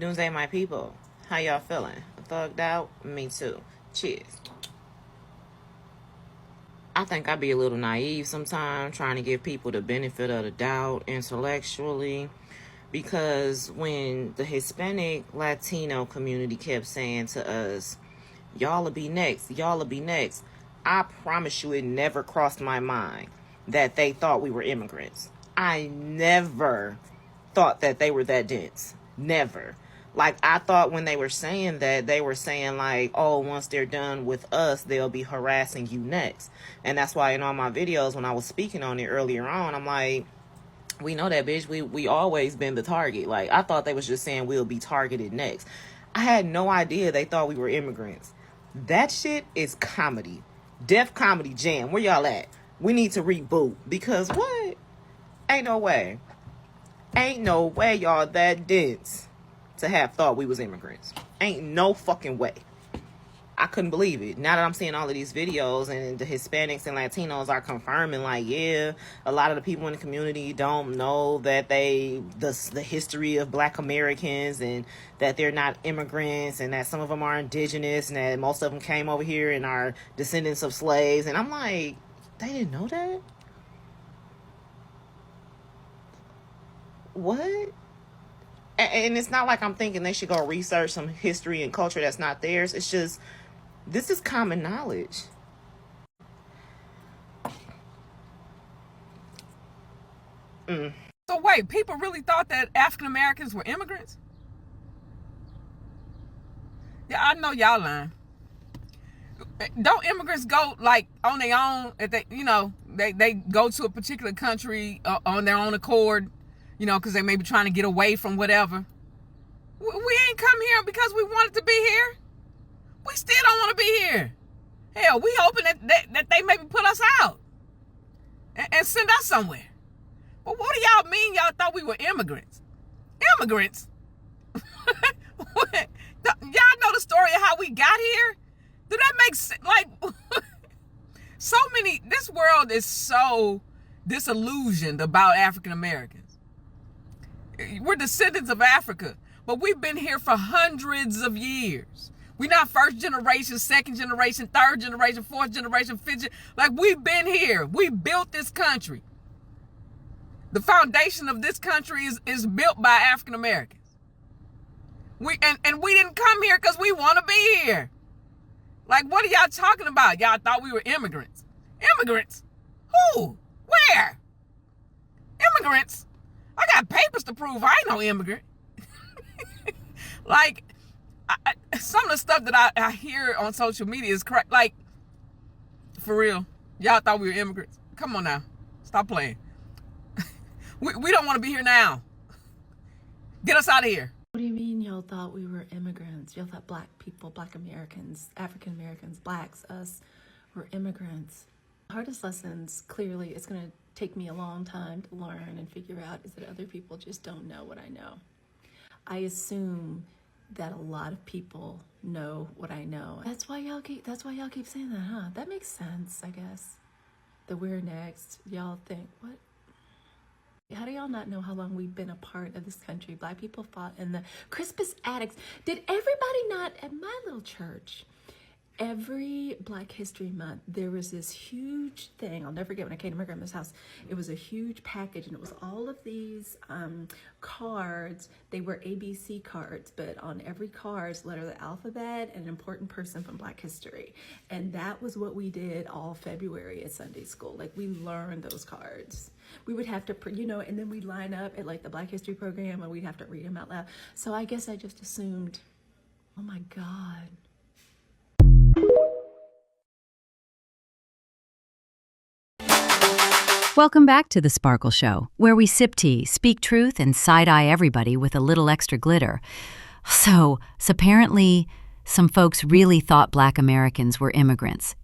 Doomsday, my people. How y'all feeling? Thugged out? Me too. Cheers. I think I be a little naive sometimes, trying to give people the benefit of the doubt intellectually. Because when the Hispanic Latino community kept saying to us, y'all will be next, y'all will be next, I promise you it never crossed my mind that they thought we were immigrants. I never thought that they were that dense. Never. Like, I thought when they were saying that, they were saying like, oh, once they're done with us, they'll be harassing you next. And that's why in all my videos, when I was speaking on it earlier on, I'm like, we know that, bitch. We always been the target. Like, I thought they was just saying we'll be targeted next. I had no idea they thought we were immigrants. That shit is comedy. Def Comedy Jam. Where y'all at? We need to reboot. Because what? Ain't no way. Ain't no way y'all that dense to have thought we was immigrants. Ain't no fucking way. I couldn't believe it. Now that I'm seeing all of these videos and the Hispanics and Latinos are confirming, like, yeah, a lot of the people in the community don't know that the history of Black Americans, and that they're not immigrants, and that some of them are indigenous, and that most of them came over here and are descendants of slaves. And I'm like, they didn't know that? What? And it's not like I'm thinking they should go research some history and culture that's not theirs. It's just, this is common knowledge. So wait, people really thought that African Americans were immigrants? Yeah, I know y'all lying. Don't immigrants go like on their own? If they go to a particular country on their own accord, because they may be trying to get away from whatever. We ain't come here because we wanted to be here. We still don't want to be here. Hell, we hoping that they maybe put us out and send us somewhere. But what do y'all mean y'all thought we were immigrants? Immigrants? Y'all know the story of how we got here? Do that make sense? Like, this world is so disillusioned about African Americans. We're descendants of Africa, but we've been here for hundreds of years. We're not first generation, second generation, third generation, fourth generation, fifth generation. Like, we've been here. We built this country. The foundation of this country is built by African Americans. We didn't come here because we want to be here. Like, what are y'all talking about? Y'all thought we were immigrants. Immigrants? Who? Where? Immigrants? I got papers to prove I ain't no immigrant. Like, some of the stuff that I hear on social media is correct. Like, for real, y'all thought we were immigrants. Come on now. Stop playing. We don't want to be here now. Get us out of here. What do you mean y'all thought we were immigrants? Y'all thought Black people, Black Americans, African Americans, Blacks, us, were immigrants. The hardest lessons, clearly, it's going to take me a long time to learn and figure out, is that other people just don't know what I know. I assume that a lot of people know what I know. That's why y'all keep saying that, huh? That makes sense, I guess. That we're next. Y'all think, what? How do y'all not know how long we've been a part of this country? Black people fought in the Crispus Attucks. Did everybody not, at my little church, every Black History Month, there was this huge thing. I'll never forget when I came to my grandma's house. It was a huge package, and it was all of these cards. They were ABC cards, but on every card is letter of the alphabet and an important person from Black history. And that was what we did all February at Sunday school. Like, we learned those cards. We would have to, and then we'd line up at like the Black History program, and we'd have to read them out loud. So I guess I just assumed, oh my God. Welcome back to The Sparkle Show, where we sip tea, speak truth, and side-eye everybody with a little extra glitter. So apparently, some folks really thought Black Americans were immigrants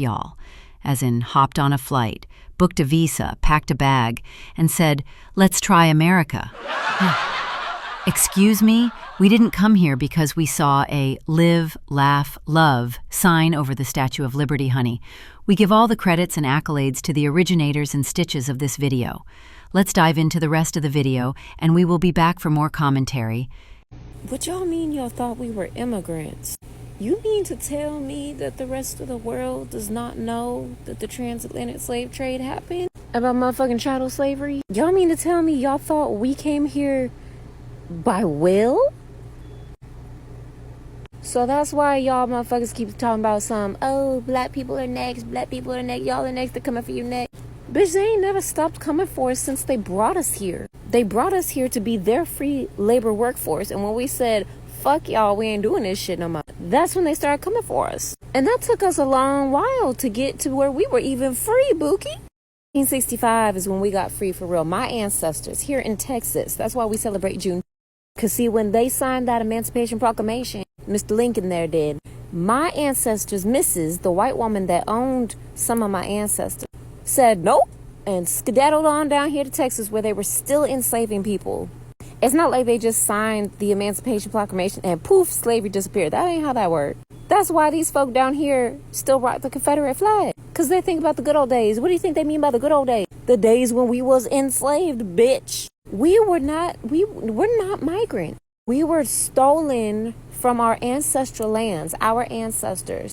y'all, as in hopped on a flight, booked a visa, packed a bag, and said, let's try America. Excuse me, we didn't come here because we saw a live, laugh, love sign over the Statue of Liberty, honey. We give all the credits and accolades to the originators and stitches of this video. Let's dive into the rest of the video, and we will be back for more commentary. What y'all mean y'all thought we were immigrants? You mean to tell me that the rest of the world does not know that the transatlantic slave trade happened? About motherfucking chattel slavery? Y'all mean to tell me y'all thought we came here by will? So that's why y'all motherfuckers keep talking about black people are next, y'all are next, they're coming for you next. Bitch, they ain't never stopped coming for us since they brought us here. They brought us here to be their free labor workforce, and when we said, fuck y'all, we ain't doing this shit no more, that's when they started coming for us. And that took us a long while to get to where we were even free, Bookie. 1965 is when we got free for real. My ancestors here in Texas, that's why we celebrate June. Because see, when they signed that Emancipation Proclamation, Mr. Lincoln there did, my ancestors, Mrs., the white woman that owned some of my ancestors, said nope and skedaddled on down here to Texas where they were still enslaving people. It's not like they just signed the Emancipation Proclamation and poof, slavery disappeared. That ain't how that worked. That's why these folk down here still rock the Confederate flag. Because they think about the good old days. What do you think they mean by the good old days? The days when we was enslaved, bitch. We're not migrants. We were stolen from our ancestral lands, our ancestors,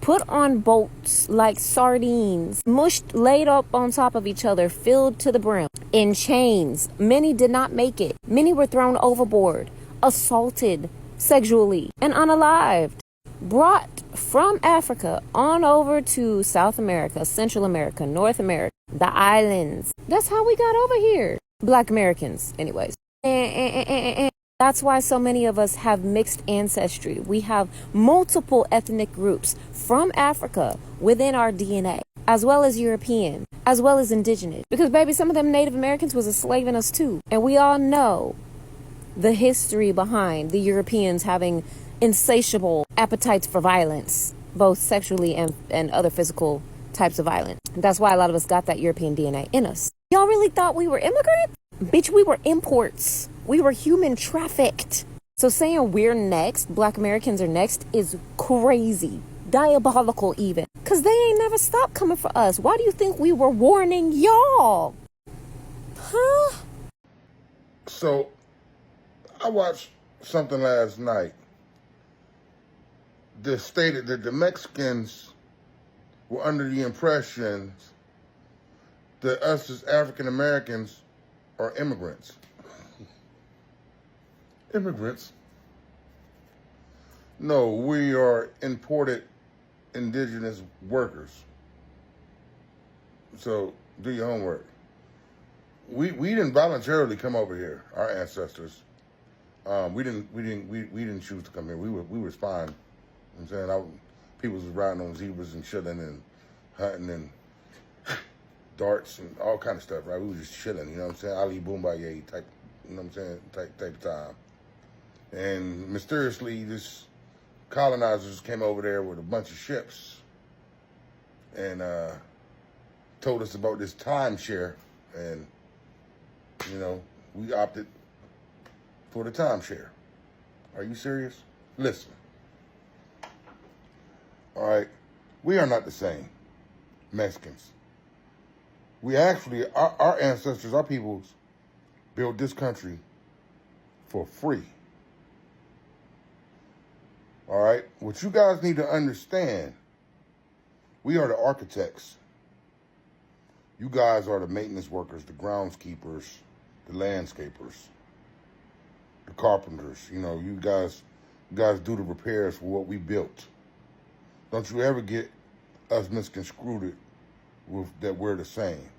put on boats like sardines, mushed, laid up on top of each other, filled to the brim, in chains. Many did not make it. Many were thrown overboard, assaulted sexually, and unalived. Brought from Africa on over to South America, Central America, North America, the islands. That's how we got over here. Black Americans, anyways. And that's why so many of us have mixed ancestry. We have multiple ethnic groups from Africa within our DNA, as well as European, as well as indigenous. Because, baby, some of them Native Americans was enslaving us too. And we all know the history behind the Europeans having insatiable appetites for violence, both sexually and other physical types of violence. That's why a lot of us got that European DNA in us. Y'all really thought we were immigrants? Bitch, we were imports. We were human trafficked. So saying we're next, Black Americans are next, is crazy. Diabolical even. Because they ain't never stopped coming for us. Why do you think we were warning y'all? Huh? So, I watched something last night that stated that the Mexicans were under the impression that us as African Americans are immigrants. Immigrants? No, we are imported indigenous workers. So do your homework. We didn't voluntarily come over here. Our ancestors. We didn't choose to come here. We were fine. You know what I'm saying? People was riding on zebras and chilling and hunting and darts and all kind of stuff, right? We were just chilling, you know what I'm saying? Ali Boombaye type, you know what I'm saying? Type of time. And mysteriously, this colonizers came over there with a bunch of ships and told us about this timeshare. And, you know, we opted for the timeshare. Are you serious? Listen. All right. We are not the same. Mexicans. We actually, our ancestors, our peoples, built this country for free. All right? What you guys need to understand, we are the architects. You guys are the maintenance workers, the groundskeepers, the landscapers, the carpenters. You know, you guys do the repairs for what we built. Don't you ever get us misconstrued with that we're the same.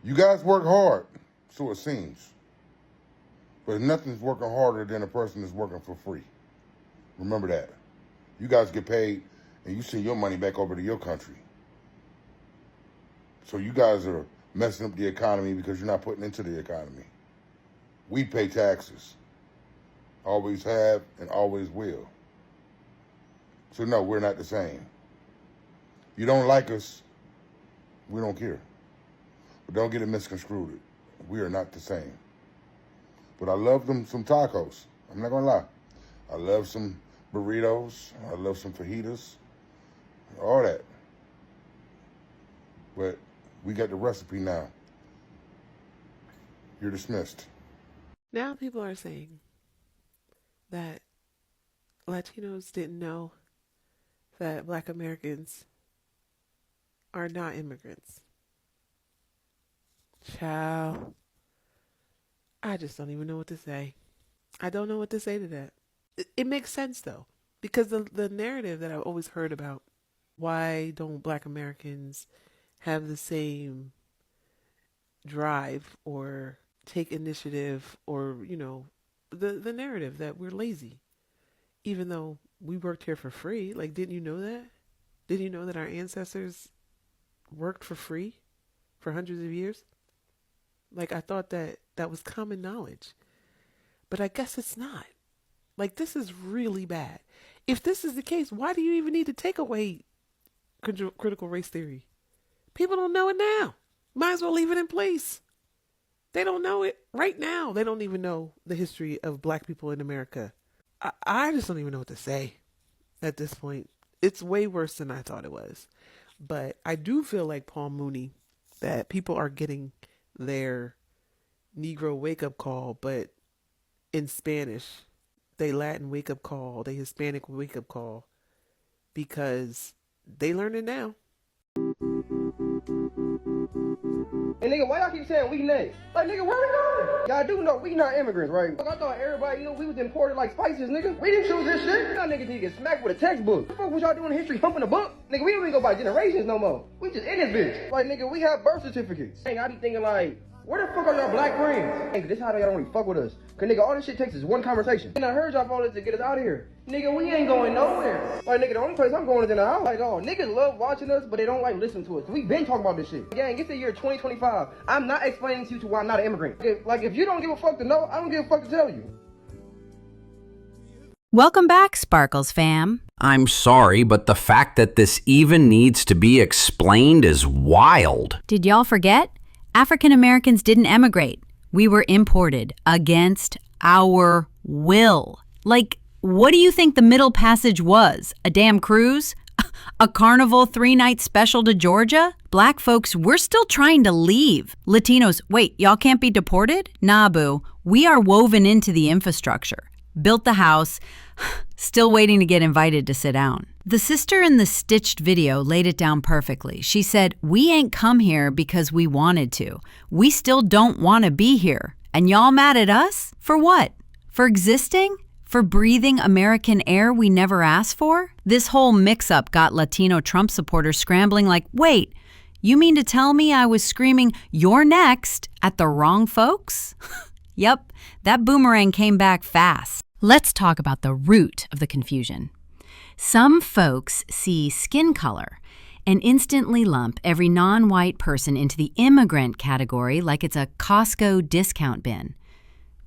You guys work hard, so it seems. But nothing's working harder than a person that's working for free. Remember that. You guys get paid and you send your money back over to your country. So you guys are messing up the economy because you're not putting into the economy. We pay taxes. Always have and always will. So no, we're not the same. You don't like us, we don't care. But don't get it misconstrued. We are not the same. But I love them some tacos. I'm not gonna lie. I love some burritos. I love some fajitas. All that. But we got the recipe now. You're dismissed. Now people are saying that Latinos didn't know that Black Americans are not immigrants. Child, I just don't even know what to say. I don't know what to say to that. It makes sense, though, because the narrative that I've always heard about, why don't Black Americans have the same drive or take initiative, or, the narrative that we're lazy, even though we worked here for free. Like, didn't you know that? Didn't you know that our ancestors worked for free for hundreds of years? Like, I thought that was common knowledge, but I guess it's not. Like, this is really bad. If this is the case, why do you even need to take away critical race theory? People don't know it now. Might as well leave it in place. They don't know it right now. They don't even know the history of Black people in America. I just don't even know what to say at this point. It's way worse than I thought it was. But I do feel like Paul Mooney, that people are getting their Negro wake-up call, but in Spanish. They Latin wake-up call, they Hispanic wake-up call, because they learn it now. And nigga, why y'all keep saying we next? Like, nigga, where we going? Y'all do know we not immigrants, right? Like, I thought everybody knew we was imported like spices, nigga. We didn't choose this shit. Y'all niggas need to get smacked with a textbook. What the fuck was y'all doing in history, humping a book? Nigga, we don't even go by generations no more. We just in this bitch. Like, nigga, we have birth certificates. Dang, I be thinking like, where the fuck are y'all Black friends? Nigga, this how y'all don't really fuck with us. Cause nigga, all this shit takes is one conversation. And I heard y'all voted to get us out of here. Nigga, we ain't going nowhere. Like, nigga, the only place I'm going is in the house. Like, oh, niggas love watching us, but they don't like listening to us. We been talking about this shit. Gang, it's the year 2025. I'm not explaining to you why I'm not an immigrant. If you don't give a fuck to know, I don't give a fuck to tell you. Welcome back, Sparkles fam. I'm sorry, but the fact that this even needs to be explained is wild. Did y'all forget? African Americans didn't emigrate. We were imported against our will. Like, what do you think the Middle Passage was? A damn cruise? A Carnival 3-night special to Georgia? Black folks, we're still trying to leave. Latinos, wait, y'all can't be deported? Nah, boo. We are woven into the infrastructure. Built the house, still waiting to get invited to sit down. The sister in the stitched video laid it down perfectly. She said, we ain't come here because we wanted to. We still don't want to be here. And y'all mad at us? For what? For existing? For breathing American air we never asked for? This whole mix-up got Latino Trump supporters scrambling like, wait, you mean to tell me I was screaming, "You're next," at the wrong folks? Yep, that boomerang came back fast. Let's talk about the root of the confusion. Some folks see skin color and instantly lump every non-white person into the immigrant category like it's a Costco discount bin.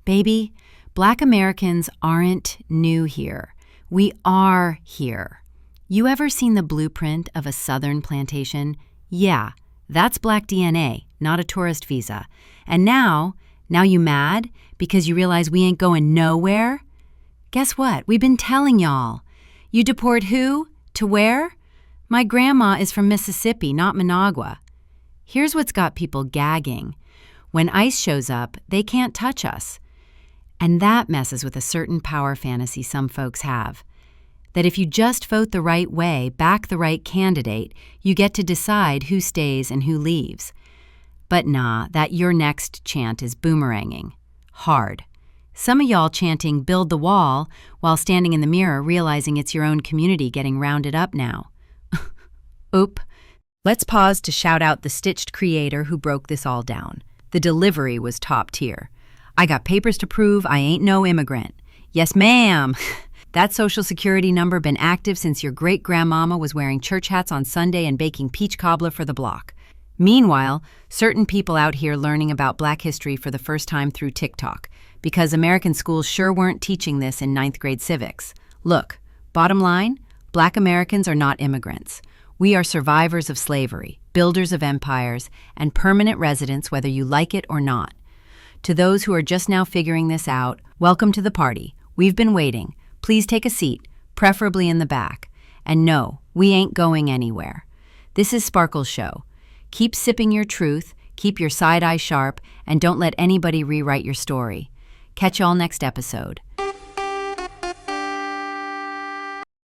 Baby, Black Americans aren't new here. We are here. You ever seen the blueprint of a Southern plantation? Yeah, that's Black DNA, not a tourist visa. And now you mad because you realize we ain't going nowhere? Guess what? We've been telling y'all. You deport who? To where? My grandma is from Mississippi, not Managua. Here's what's got people gagging. When ICE shows up, they can't touch us. And that messes with a certain power fantasy some folks have. That if you just vote the right way, back the right candidate, you get to decide who stays and who leaves. But nah, that "you're next" chant is boomeranging. Hard. Some of y'all chanting "build the wall" while standing in the mirror realizing it's your own community getting rounded up now. Oop. Let's pause to shout out the stitched creator who broke this all down. The delivery was top tier. I got papers to prove I ain't no immigrant. Yes, ma'am. That Social Security number been active since your great-grandmama was wearing church hats on Sunday and baking peach cobbler for the block. Meanwhile, certain people out here learning about Black history for the first time through TikTok, because American schools sure weren't teaching this in 9th grade civics. Look, bottom line, Black Americans are not immigrants. We are survivors of slavery, builders of empires, and permanent residents whether you like it or not. To those who are just now figuring this out, welcome to the party. We've been waiting. Please take a seat, preferably in the back. And no, we ain't going anywhere. This is Sparkle's show. Keep sipping your truth, keep your side eye sharp, and don't let anybody rewrite your story. Catch y'all next episode.